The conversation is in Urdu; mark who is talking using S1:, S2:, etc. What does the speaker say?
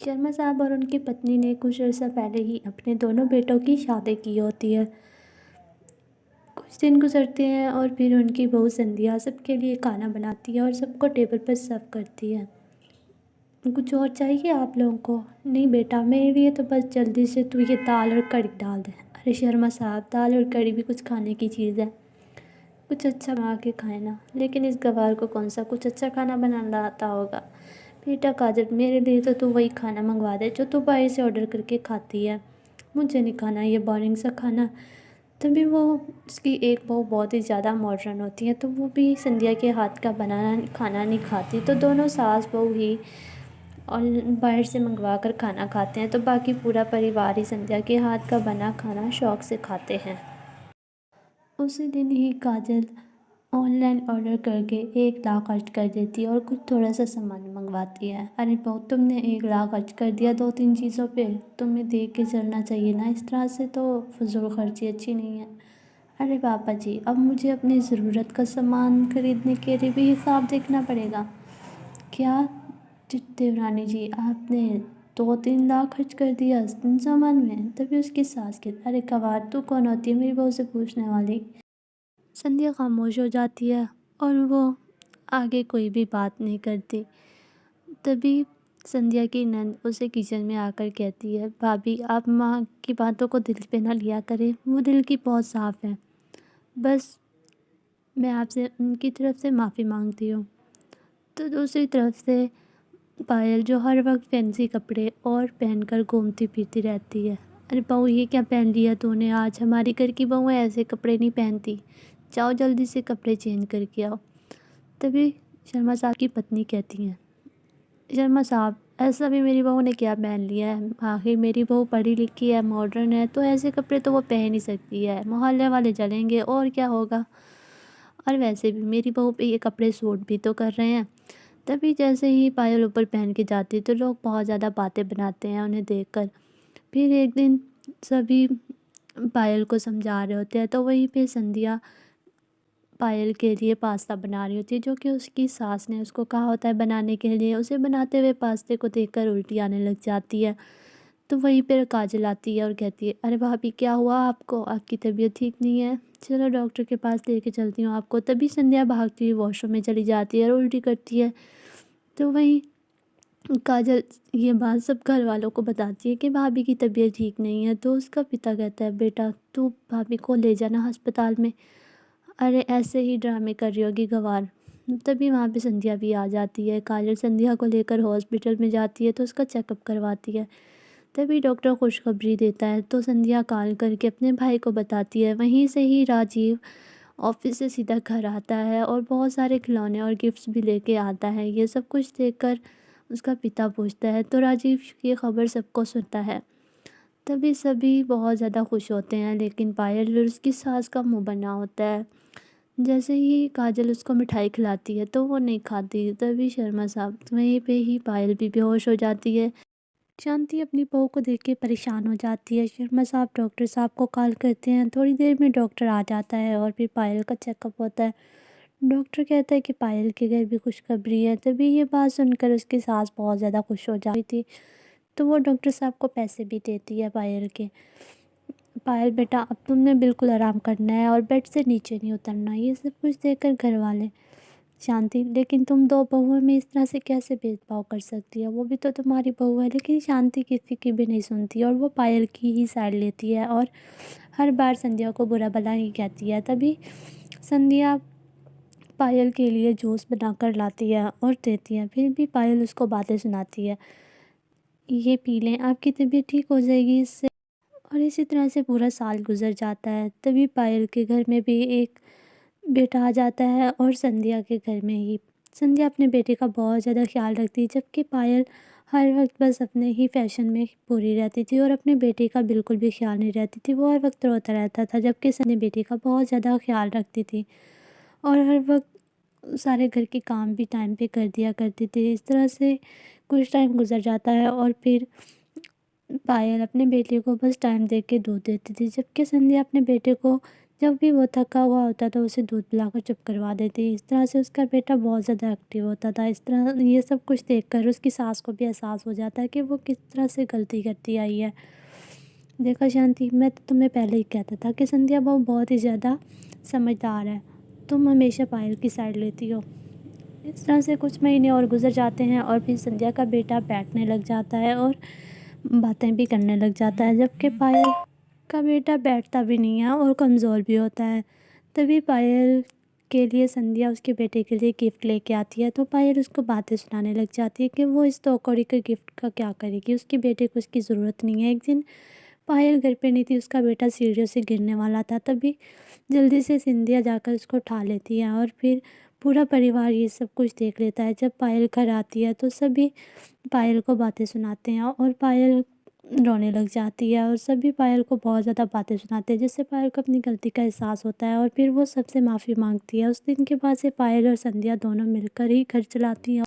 S1: شرما صاحب اور ان کی پتنی نے کچھ عرصہ پہلے ہی اپنے دونوں بیٹوں کی شادی کی ہوتی ہے۔ کچھ دن گزرتے ہیں اور پھر ان کی بہو سندھیا سب کے لیے کھانا بناتی ہے اور سب کو ٹیبل پر سرو کرتی ہے۔ کچھ اور چاہیے آپ لوگوں کو؟ نہیں بیٹا، میرے لیے تو بس جلدی سے تو یہ دال اور کڑی ڈال دیں۔ ارے شرما صاحب، دال اور کڑی بھی کچھ کھانے کی چیز ہے، کچھ اچھا بنا کے کھائیں نا۔ لیکن اس گوار کو کون سا کچھ اچھا کھانا بنانا آتا ہوگا؟ بیٹا کاجل، میرے لیے تو وہی کھانا منگوا دے جو تو باہر سے آرڈر کر کے کھاتی ہے، مجھے نہیں کھانا یہ بورنگ سا کھانا۔ تبھی وہ اس کی ایک بہو بہت ہی زیادہ ماڈرن ہوتی ہے، تو وہ بھی سندھیا کے ہاتھ کا بنانا کھانا نہیں کھاتی، تو دونوں ساس بہو ہی اور باہر سے منگوا کر کھانا کھاتے ہیں، تو باقی پورا پریوار ہی سندھیا کے ہاتھ کا بنا کھانا شوق سے کھاتے ہیں۔ اسی دن ہی کاجل آن لائن آرڈر کر کے 1 لاکھ خرچ کر دیتی ہے اور کچھ تھوڑا سا سامان منگواتی ہے۔ ارے بہو، تم نے 1 لاکھ خرچ کر دیا 2-3 چیزوں پہ، تمہیں دیکھ کے چلنا چاہیے نا، اس طرح سے تو فضول خرچی اچھی نہیں ہے۔ ارے پاپا جی، اب مجھے اپنی ضرورت کا سامان خریدنے کے لیے بھی حساب دیکھنا پڑے گا کیا؟ دیورانی جی، آپ نے 2-3 لاکھ خرچ کر دیا ان سامان میں؟ تبھی اس کی ساس کی ارے گوار، تو کون ہوتی ہے میری بہو سے پوچھنے والی؟ سندھیا خاموش ہو جاتی ہے اور وہ آگے کوئی بھی بات نہیں کرتی۔ تبھی سندھیا کی نند اسے کچن میں آ کر کہتی ہے، بھابھی آپ ماں کی باتوں کو دل پہ نہ لیا کریں، وہ دل کی بہت صاف ہے، بس میں آپ سے ان کی طرف سے معافی مانگتی ہوں۔ تو دوسری طرف سے پائل جو ہر وقت فینسی کپڑے اور پہن کر گھومتی پھرتی رہتی ہے، ارے بہو یہ کیا پہن لیا تو نے آج؟ ہماری گھر کی بہویں ایسے کپڑے نہیں پہنتی، جاؤ جلدی سے کپڑے چینج کر کے آؤ۔ تبھی شرما صاحب کی پتنی کہتی ہیں، شرما صاحب ایسا بھی میری بہو نے کیا پہن لیا ہے؟ آخر میری بہو پڑھی لکھی ہے، ماڈرن ہے، تو ایسے کپڑے تو وہ پہن ہی سکتی ہے، محلے والے جلیں گے اور کیا ہوگا، اور ویسے بھی میری بہو پہ یہ کپڑے سوٹ بھی تو کر رہے ہیں۔ تبھی جیسے ہی پائل اوپر پہن کے جاتی تو لوگ بہت زیادہ باتیں بناتے ہیں انہیں دیکھ کر۔ پھر ایک دن سبھی پائل کو سمجھا رہے ہوتے ہیں، تو وہیں پہ سندھیا پائل کے لیے پاستا بنا رہی ہوتی ہے، جو کہ اس کی ساس نے اس کو کہا ہوتا ہے بنانے کے لیے۔ اسے بناتے ہوئے پاستے کو دیکھ کر الٹی آنے لگ جاتی ہے، تو وہیں پہ کاجل آتی ہے اور کہتی ہے، ارے بھابھی کیا ہوا آپ کو؟ آپ کی طبیعت ٹھیک نہیں ہے، چلو ڈاکٹر کے پاس لے کے چلتی ہوں آپ کو۔ تبھی سندھیا بھاگتی ہوئی واش روم میں چلی جاتی ہے اور الٹی کرتی ہے، تو وہیں کاجل یہ بات سب گھر والوں کو بتاتی ہے کہ بھابھی کی طبیعت ٹھیک نہیں ہے، تو اس کا پتا کہتا ہے، بیٹا تو بھابھی کو لے جانا ہسپتال میں۔ ارے ایسے ہی ڈرامے کر رہی ہوگی گوار۔ تبھی وہاں پہ سندھیا بھی آ جاتی ہے، کاجل سندھیا کو لے کر ہاسپٹل میں جاتی ہے تو اس کا چیک اپ کرواتی ہے۔ تبھی ڈاکٹر خوشخبری دیتا ہے، تو سندھیا کال کر کے اپنے بھائی کو بتاتی ہے۔ وہیں سے ہی راجیو آفس سے سیدھا گھر آتا ہے اور بہت سارے کھلونے اور گفٹس بھی لے کے آتا ہے۔ یہ سب کچھ دیکھ کر اس کا پتا پوچھتا ہے، تو راجیو کی خبر سب کو سنتا ہے۔ تبھی سبھی بہت زیادہ خوش ہوتے ہیں، لیکن پائل اور اس کی ساس کا منہ بنا ہوتا ہے۔ جیسے ہی کاجل اس کو مٹھائی کھلاتی ہے تو وہ نہیں کھاتی، تبھی شرما صاحب وہیں پہ ہی پائل بھی بے ہوش ہو جاتی ہے۔ شانتی اپنی بہو کو دیکھ کے پریشان ہو جاتی ہے۔ شرما صاحب ڈاکٹر صاحب کو کال کرتے ہیں، تھوڑی دیر میں ڈاکٹر آ جاتا ہے اور پھر پائل کا چیک اپ ہوتا ہے۔ ڈاکٹر کہتا ہے کہ پائل کے گھر بھی خوشخبری ہے۔ تبھی یہ بات سن کر اس کی ساس بہت زیادہ خوش ہو جاتی تھی، تو وہ ڈاکٹر صاحب کو پیسے بھی دیتی ہے پائل کے۔ پائل بیٹا، اب تم نے بالکل آرام کرنا ہے اور بیڈ سے نیچے نہیں اترنا۔ یہ سب کچھ دیکھ کر گھر والے، شانتی لیکن تم دو بہوؤں میں اس طرح سے کیسے بھید بھاؤ کر سکتی ہے؟ وہ بھی تو تمہاری بہو ہے۔ لیکن شانتی کسی کی بھی نہیں سنتی اور وہ پائل کی ہی سائڈ لیتی ہے اور ہر بار سندھیا کو برا بھلا ہی کہتی ہے۔ تبھی سندھیا پائل کے لیے جوس بنا کر لاتی ہے اور دیتی ہے، پھر بھی پائل اس کو باتیں سناتی ہے، یہ پی لیں آپ کی طبیعت ٹھیک ہو جائے گی اس سے۔ اور اسی طرح سے پورا سال گزر جاتا ہے۔ تبھی پائل کے گھر میں بھی ایک بیٹا آ جاتا ہے اور سندھیا کے گھر میں ہی سندھیا اپنے بیٹے کا بہت زیادہ خیال رکھتی ہے، جبکہ پائل ہر وقت بس اپنے ہی فیشن میں پوری رہتی تھی اور اپنے بیٹے کا بالکل بھی خیال نہیں رہتی تھی۔ وہ ہر وقت روتا رہتا تھا، جبکہ سندھیا بیٹے کا بہت زیادہ خیال رکھتی تھی اور ہر وقت سارے گھر کے کام بھی ٹائم پہ کر دیا کرتی تھی۔ اس طرح سے کچھ ٹائم گزر جاتا ہے اور پھر پائل اپنے بیٹے کو بس ٹائم دے کے دودھ دیتی تھی، جبکہ سندھیا اپنے بیٹے کو جب بھی وہ تھکا ہوا ہوتا تو اسے دودھ پلا کر چپ کروا دیتی۔ اس طرح سے اس کا بیٹا بہت زیادہ ایکٹیو ہوتا تھا۔ اس طرح یہ سب کچھ دیکھ کر اس کی ساس کو بھی احساس ہو جاتا ہے کہ وہ کس طرح سے غلطی کرتی آئی ہے۔ دیکھا شانتی، میں تو تمہیں پہلے ہی کہتا تھا کہ سندھیا بہو بہت ہی زیادہ سمجھدار ہے، تم ہمیشہ پائل کی سائڈ لیتی ہو۔ اس طرح سے کچھ مہینے اور گزر جاتے ہیں اور پھر سندھیا کا بیٹا بیٹھنے لگ جاتا ہے اور باتیں بھی کرنے لگ جاتا ہے، جبکہ پائل کا بیٹا بیٹھتا بھی نہیں ہے اور کمزور بھی ہوتا ہے۔ تبھی پائل کے لیے سندھیا اس کے بیٹے کے لیے گفٹ لے کے آتی ہے، تو پائل اس کو باتیں سنانے لگ جاتی ہے کہ وہ اس توکوڑی کے گفٹ کا کیا کرے گی، اس کے بیٹے کو اس کی ضرورت نہیں ہے۔ ایک دن پائل گھر پہ نہیں تھی، اس کا بیٹا سیڑھیوں سے گرنے والا تھا، تبھی جلدی سے سندھیا جا کر اس کو اٹھا لیتی ہے اور پھر پورا پریوار یہ سب کچھ دیکھ لیتا ہے۔ جب پائل گھر آتی ہے تو سبھی پائل کو باتیں سناتے ہیں اور پائل رونے لگ جاتی ہے اور سبھی پائل کو بہت زیادہ باتیں سناتے ہیں، جس سے پائل کو اپنی غلطی کا احساس ہوتا ہے اور پھر وہ سب سے معافی مانگتی ہے۔ اس دن کے بعد سے پائل اور سندھیا دونوں مل کر ہی گھر چلاتی ہیں۔